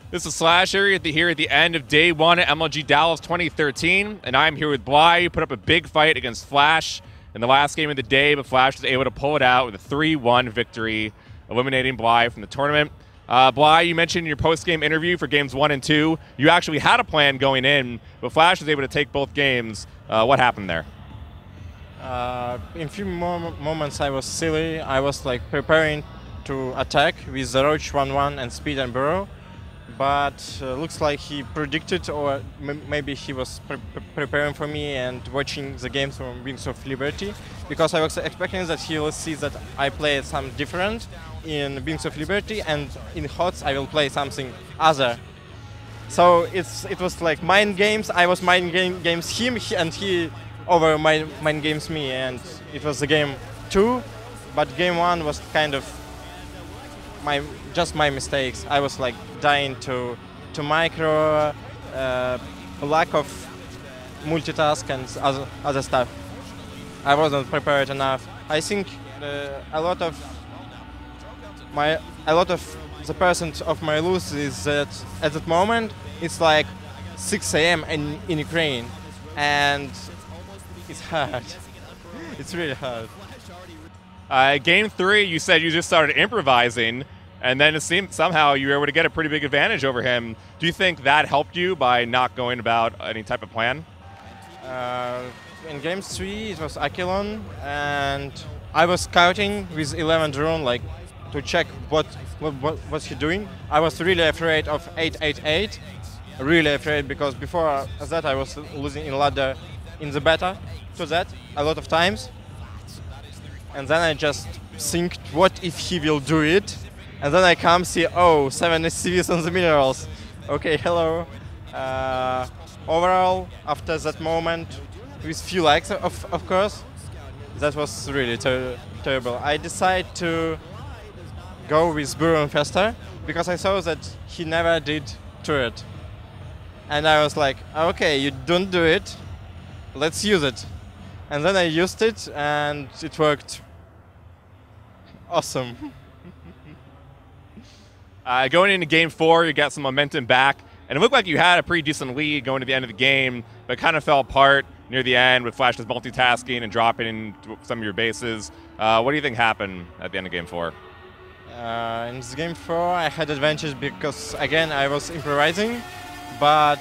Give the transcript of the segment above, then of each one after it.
This is Slasher here at the end of day one at MLG Dallas 2013, and I'm here with Bly, who put up a big fight against Flash in the last game of the day, but Flash was able to pull it out with a 3-1 victory, eliminating Bly from the tournament. Bly, you mentioned in your post-game interview for games 1 and 2, you actually had a plan going in, but Flash was able to take both games. What happened there? In few moments I was silly. I was like preparing to attack with the Roach 1-1 and Speed and Burrow. But looks like he predicted, or maybe he was preparing for me and watching the games from Wings of Liberty, because I was expecting that he will see that I play some different in Wings of Liberty, and in HOTS I will play something other. So it was like mind games. I was mind games him, and he over mind games me, and it was the game 2, but game 1 was kind of just my mistakes. I was like dying to micro, lack of multitask and other stuff. I wasn't prepared enough. I think a lot of the percent of my lose is that at that moment it's like 6 a.m. in Ukraine, and it's hard. It's really hard. Game 3, you said you just started improvising, and then it seemed somehow you were able to get a pretty big advantage over him. Do you think that helped you by not going about any type of plan? In game 3, it was Aquilon, and I was scouting with 11 drone, like to check what he doing. I was really afraid of 888, really afraid, because before that I was losing in ladder in the beta to that a lot of times. And then I just think, what if he will do it? And then I come see, oh, 7 SCVs on the minerals. Okay, hello. Overall, after that moment, with few likes, of course, that was really terrible. I decided to go with Burrow and Fester, because I saw that he never did turret. And I was like, okay, you don't do it, let's use it. And then I used it, and it worked awesome. Going into game 4, you got some momentum back, and it looked like you had a pretty decent lead going to the end of the game, but it kind of fell apart near the end with Flash's multitasking and dropping some of your bases. What do you think happened at the end of game 4? In this game 4, I had advantage because, again, I was improvising, but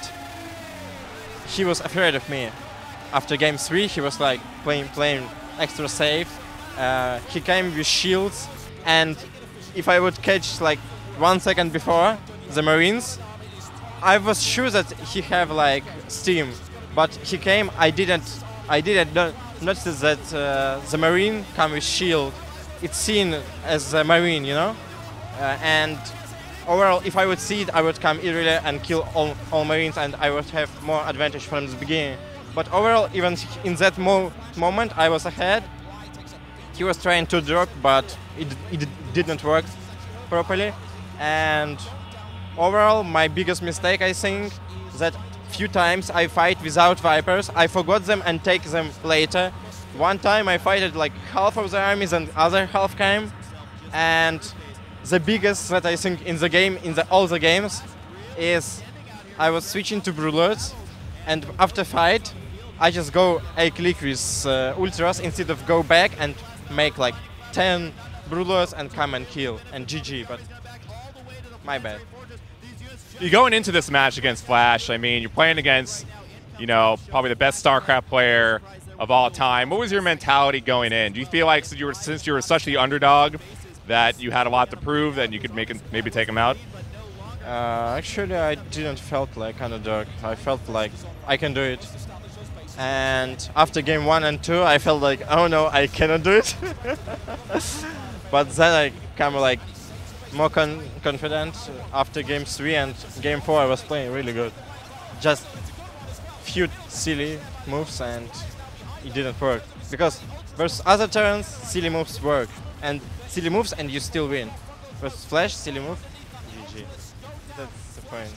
he was afraid of me. After game 3, he was like playing extra safe. He came with shields, and if I would catch like 1 second before the Marines, I was sure that he have like steam, but he came. I didn't notice that the Marine come with shield. It's seen as a Marine, you know. And overall, if I would see it, I would come earlier and kill all Marines, and I would have more advantage from the beginning. But overall, even in that moment, I was ahead. He was trying to drop, but it didn't work properly. And overall, my biggest mistake, I think, that few times I fight without Vipers. I forgot them and take them later. One time I fighted like half of the armies and other half came. And the biggest that I think in the game, all the games, is I was switching to Brulers, and after fight, I just go A-click with Ultras instead of go back and make like 10 Brulers and come and kill and GG, but my bad. You're going into this match against Flash. I mean, you're playing against, you know, probably the best StarCraft player of all time. What was your mentality going in? Do you feel like since you were such the underdog that you had a lot to prove that you could maybe take him out? Actually, I didn't felt like underdog. I felt like I can do it. And after game 1 and 2, I felt like, oh no, I cannot do it. But then I come like more confident after game 3 and game 4. I was playing really good. Just few silly moves and it didn't work. Because versus other turns, silly moves work. And silly moves and you still win. Versus Flash, silly move, GG. That's the point.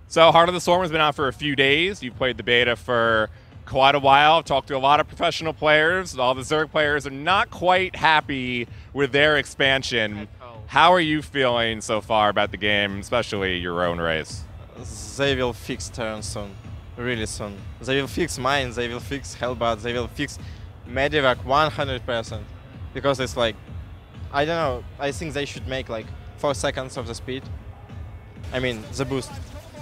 So Heart of the Storm has been out for a few days. You've played the beta for quite a while. I've talked to a lot of professional players. All the Zerg players are not quite happy with their expansion. How are you feeling so far about the game, especially your own race? They will fix turn soon, really soon. They will fix mine, they will fix Hellbat, they will fix Medivac 100%. Because it's like, I don't know, I think they should make like 4 seconds of the speed. I mean, the boost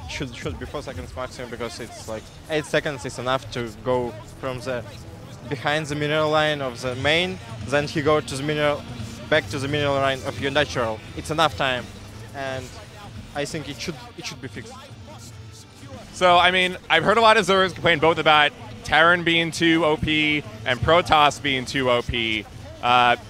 should be 4 seconds maximum, because it's like 8 seconds is enough to go from the behind the mineral line of the main, then he go to the mineral, back to the mineral line of your natural. It's enough time, and I think it should be fixed. So, I mean, I've heard a lot of Zergs complain both about Terran being too OP and Protoss being too OP.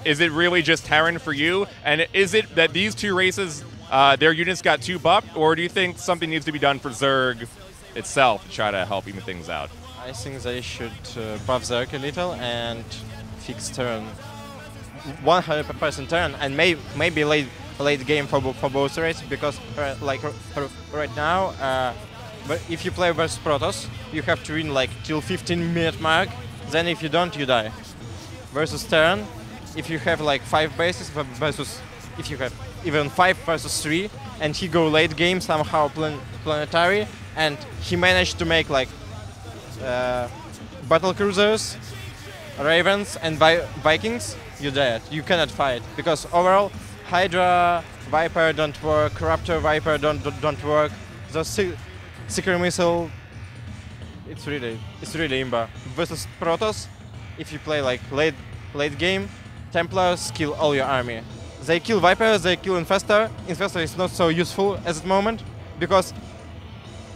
Is it really just Terran for you? And is it that these two races, their units got too buffed, or do you think something needs to be done for Zerg itself to try to help even things out? I think they should buff Zerg a little and fix turn. 100% turn, and maybe late game for both races, because like right now, but if you play versus Protoss, you have to win like till 15-minute mark. Then if you don't, you die. Versus Terran, if you have like 5 bases versus, if you have even 5 versus 3, and he go late game somehow planetary, and he managed to make like battle cruisers, Ravens, and Vikings, you dead. You cannot fight, because overall Hydra, Viper don't work, Raptor, Viper don't work. The Secret Missile, it's really imba. Versus Protoss, if you play like late game, Templars kill all your army. They kill Viper, they kill Infestor. Infestor is not so useful at the moment, because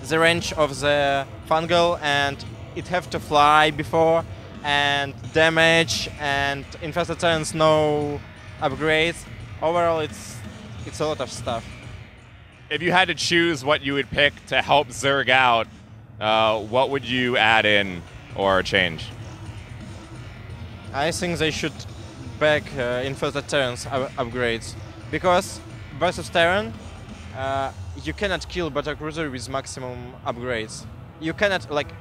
the range of the fungal, and it have to fly before, and damage, and Infestor turns no upgrades. Overall, it's a lot of stuff. If you had to choose what you would pick to help Zerg out, what would you add in or change? I think they should back Infestor turns upgrades, because versus Terran, you cannot kill Battlecruiser with maximum upgrades. You cannot, like,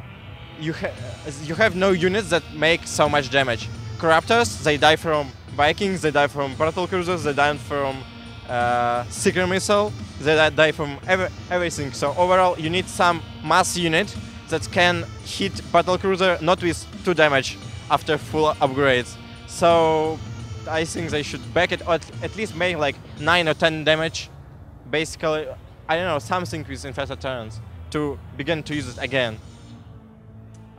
you have no units that make so much damage. Corruptors, they die from Vikings, they die from Battlecruisers, they die from Secret Missile, they die from everything. So overall, you need some mass unit that can hit Battlecruiser not with 2 damage after full upgrades. So I think they should back it, or at least make like 9 or 10 damage. Basically, I don't know, something with Infested Turns to begin to use it again.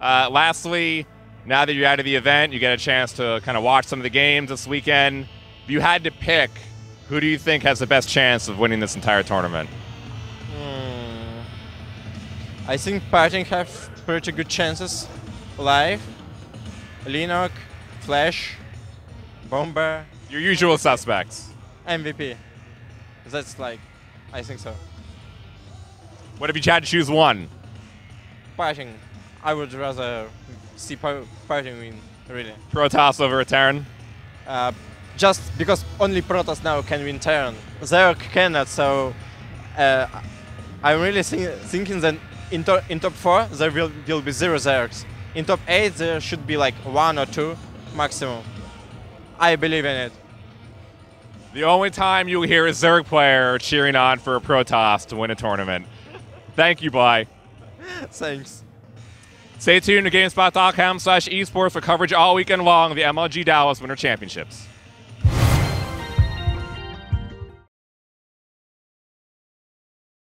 Lastly, now that you're out of the event, you get a chance to kind of watch some of the games this weekend. If you had to pick, who do you think has the best chance of winning this entire tournament? I think Parting have pretty good chances. Live, Linok, Flash, Bomber. Your usual suspects. MVP. That's like, I think so. What if you had to choose one? Parting. I would rather see Parting win, really. Protoss over a Terran? Just because only Protoss now can win Terran. Zerg cannot, so I'm really thinking that in top 4 there will be 0 Zergs. In top 8 there should be like 1 or 2 maximum. I believe in it. The only time you'll hear a Zerg player cheering on for a Protoss to win a tournament. Thank you, Bly. Thanks. Stay tuned to GameSpot.com/esports for coverage all weekend long of the MLG Dallas Winter Championships.